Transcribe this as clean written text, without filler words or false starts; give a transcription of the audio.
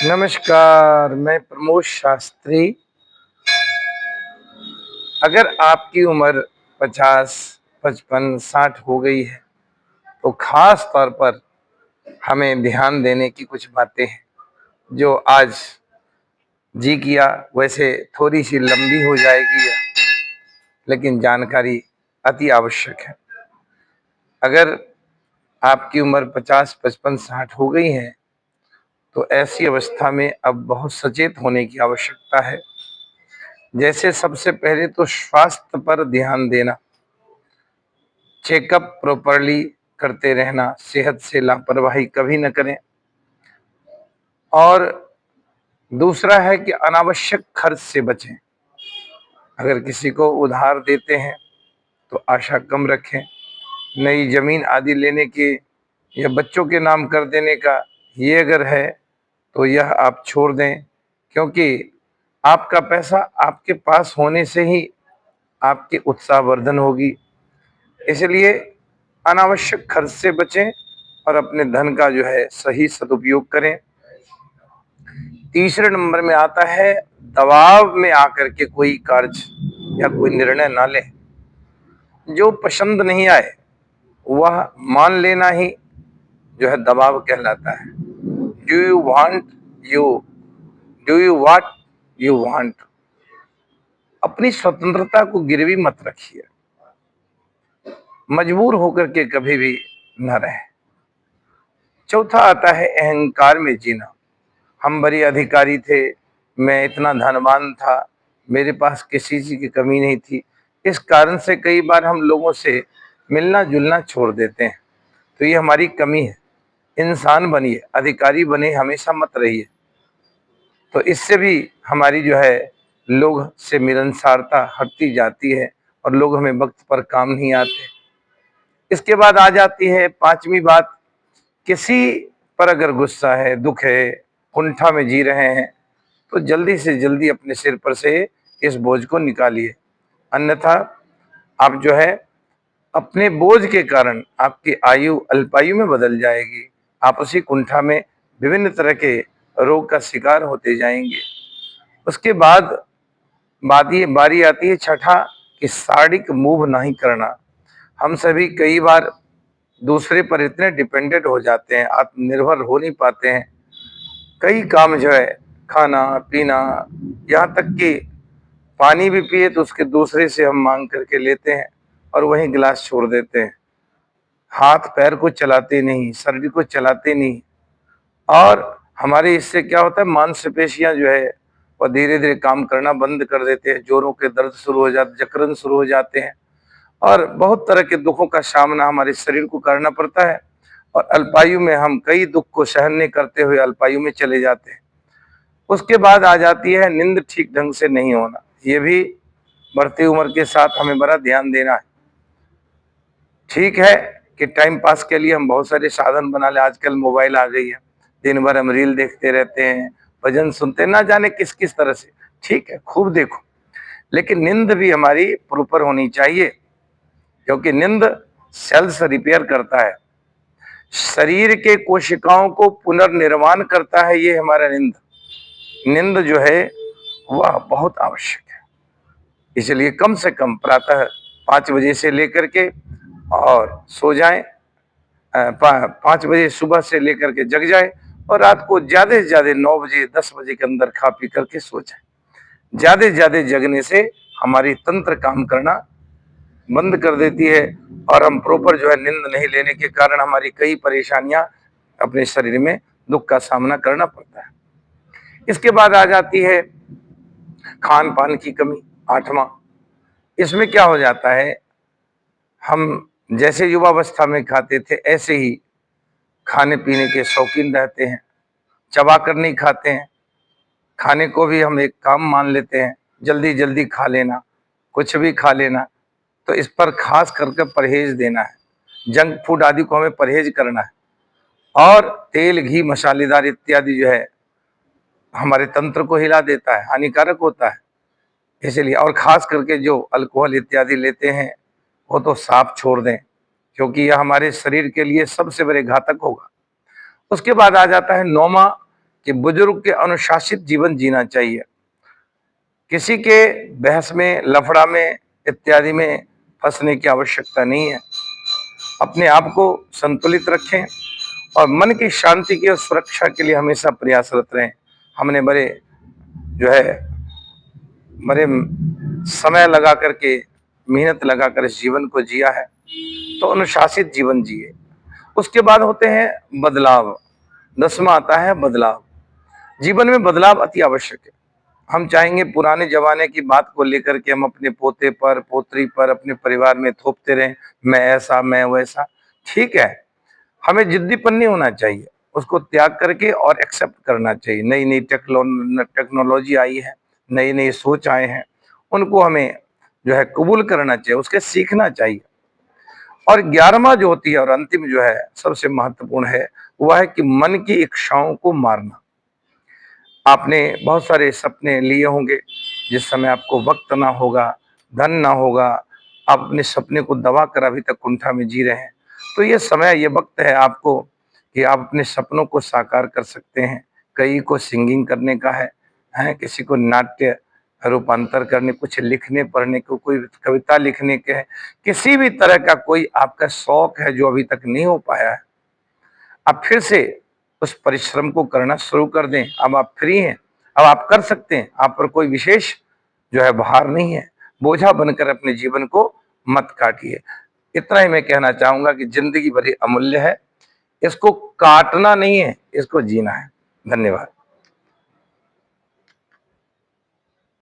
नमस्कार, मैं प्रमोद शास्त्री। अगर आपकी उम्र 50, 55, 60 हो गई है, तो खास तौर पर हमें ध्यान देने की कुछ बातें हैं, जो आज जी किया वैसे थोड़ी-सी लंबी हो जाएगी, लेकिन जानकारी अति आवश्यक है। अगर आपकी उम्र 50, 55, 60 हो गई है, तो ऐसी अवस्था में अब बहुत सचेत होने की आवश्यकता है। जैसे सबसे पहले तो स्वास्थ्य पर ध्यान देना, चेकअप प्रॉपरली करते रहना, सेहत से लापरवाही कभी न करें। और दूसरा है कि अनावश्यक खर्च से बचें। अगर किसी को उधार देते हैं तो आशा कम रखें। नई जमीन आदि लेने के या बच्चों के नाम कर देने का ये अगर है तो यह आप छोड़ दें, क्योंकि आपका पैसा आपके पास होने से ही आपकी उत्साहवर्धन होगी। इसलिए अनावश्यक खर्च से बचें और अपने धन का जो है सही सदुपयोग करें। तीसरे नंबर में आता है दबाव में आकर के कोई कार्य या कोई निर्णय ना लें। जो पसंद नहीं आए वह मान लेना ही जो है दबाव कहलाता है। Do you want you do you what you want. अपनी स्वतंत्रता को गिरवी मत रखिए, मजबूर होकर के कभी भी न रहे। चौथा आता है अहंकार में जीना। हम बड़े अधिकारी थे, मैं इतना धनवान था, मेरे पास किसी चीज की कमी नहीं थी। इस कारण से कई बार हम लोगों से मिलना जुलना छोड़ देते हैं, तो ये हमारी कमी है। इंसान बनिए, अधिकारी बने हमेशा मत रहिए। तो इससे भी हमारी जो है लोग से मिलनसारता हटती जाती है और लोग हमें वक्त पर काम नहीं आते। इसके बाद आ जाती है पांचवी बात, किसी पर अगर गुस्सा है, दुख है, कुंठा में जी रहे हैं, तो जल्दी से जल्दी अपने सिर पर से इस बोझ को निकालिए। अन्यथा आप जो है अपने बोझ के कारण आपकी आयु अल्पायु में बदल जाएगी। आप उसी कुंठा में विभिन्न तरह के रोग का शिकार होते जाएंगे। उसके बाद बारी आती है छठा, कि शारीरिक मूव नहीं करना। हम सभी कई बार दूसरे पर इतने डिपेंडेंट हो जाते हैं, आत्मनिर्भर हो नहीं पाते हैं। कई काम जो है खाना पीना, यहाँ तक कि पानी भी पिए तो उसके दूसरे से हम मांग करके लेते हैं और वहीं गिलास छोड़ देते हैं। हाथ पैर को चलाते नहीं, शरीर को चलाते नहीं। और हमारे इससे क्या होता है, मांसपेशियां जो है वह धीरे धीरे काम करना बंद कर देते हैं। जोड़ों के दर्द शुरू हो जाते, जकड़न शुरू हो जाते हैं और बहुत तरह के दुखों का सामना हमारे शरीर को करना पड़ता है। और अल्पायु में हम कई दुख को सहन नहीं करते हुए अल्पायु में चले जाते हैं। उसके बाद आ जाती है नींद ठीक ढंग से नहीं होना। ये भी बढ़ती उम्र के साथ हमें बड़ा ध्यान देना है। ठीक है कि टाइम पास के लिए हम बहुत सारे साधन बना ले, आजकल मोबाइल आ गई है, दिन भर हम रील देखते रहते हैं, भजन सुनते, ना जाने किस किस तरह से। ठीक है, खूब देखो, लेकिन नींद भी हमारी प्रॉपर होनी चाहिए, क्योंकि नींद सेल्स रिपेयर करता है, शरीर के कोशिकाओं को पुनर्निर्माण करता है। ये हमारा नींद नींद जो है वह बहुत आवश्यक है। इसलिए कम से कम प्रातः 5 बजे से लेकर के और सो जाएं, 5 बजे सुबह से लेकर के जग जाए, और रात को ज्यादा से ज्यादा 9 बजे 10 बजे के अंदर खा पी करके सो जाए। ज्यादा से ज्यादा जगने से हमारी तंत्र काम करना बंद कर देती है और हम प्रॉपर जो है नींद नहीं लेने के कारण हमारी कई परेशानियां अपने शरीर में दुख का सामना करना पड़ता है। इसके बाद आ जाती है खान पान की कमी, आठवां। इसमें क्या हो जाता है, हम जैसे युवावस्था में खाते थे ऐसे ही खाने पीने के शौकीन रहते हैं, चबा कर नहीं खाते हैं। खाने को भी हम एक काम मान लेते हैं, जल्दी जल्दी खा लेना, कुछ भी खा लेना। तो इस पर खास करके परहेज देना है। जंक फूड आदि को हमें परहेज करना है। और तेल घी मसालेदार इत्यादि जो है हमारे तंत्र को हिला देता है, हानिकारक होता है। इसलिए और खास करके जो अल्कोहल इत्यादि लेते हैं वो तो साफ छोड़ दें, क्योंकि यह हमारे शरीर के लिए सबसे बड़े घातक होगा। उसके बाद आ जाता है नौमा, कि बुजुर्ग के अनुशासित जीवन जीना चाहिए। किसी के बहस में, लफड़ा में इत्यादि में फंसने की आवश्यकता नहीं है। अपने आप को संतुलित रखें और मन की शांति की और सुरक्षा के लिए हमेशा प्रयासरत रहें। हमने बड़े समय लगा करके, मेहनत लगा कर इस जीवन को जिया है, तो अनुशासित जीवन जिए। उसके बाद होते हैं बदलाव। 10वां आता है बदलाव। जीवन में बदलाव अति आवश्यक है। हम चाहेंगे पुराने जमाने की बात को लेकर के हम अपने पोते पर, पोत्री पर, अपने परिवार में थोपते रहें, मैं ऐसा, मैं वैसा। ठीक है, हमें जिद्दीपन नहीं होना चाहिए, उसको त्याग करके और एक्सेप्ट करना चाहिए। नई नई टेक्नोलॉजी आई है, नई नई सोच आए हैं, उनको हमें कबूल करना चाहिए, उसके सीखना चाहिए। और 11वां जो होती है और अंतिम जो है सबसे महत्वपूर्ण है, वह है कि मन की इच्छाओं को मारना। आपने बहुत सारे सपने लिए होंगे, जिस समय आपको वक्त ना होगा, धन ना होगा, आप अपने सपने को दबा कर अभी तक कुंठा में जी रहे हैं। तो ये समय, ये वक्त है आपको कि आप अपने सपनों को साकार कर सकते हैं। कई को सिंगिंग करने का है, किसी को नाट्य रूपांतर करने, कुछ लिखने पढ़ने को, कोई कविता लिखने के है, किसी भी तरह का कोई आपका शौक है जो अभी तक नहीं हो पाया है, आप फिर से उस परिश्रम को करना शुरू कर दें। अब आप फ्री हैं, अब आप कर सकते हैं, आप पर कोई विशेष भार नहीं है। बोझा बनकर अपने जीवन को मत काटिए। इतना ही मैं कहना चाहूंगा कि जिंदगी बड़ी अमूल्य है, इसको काटना नहीं है, इसको जीना है। धन्यवाद।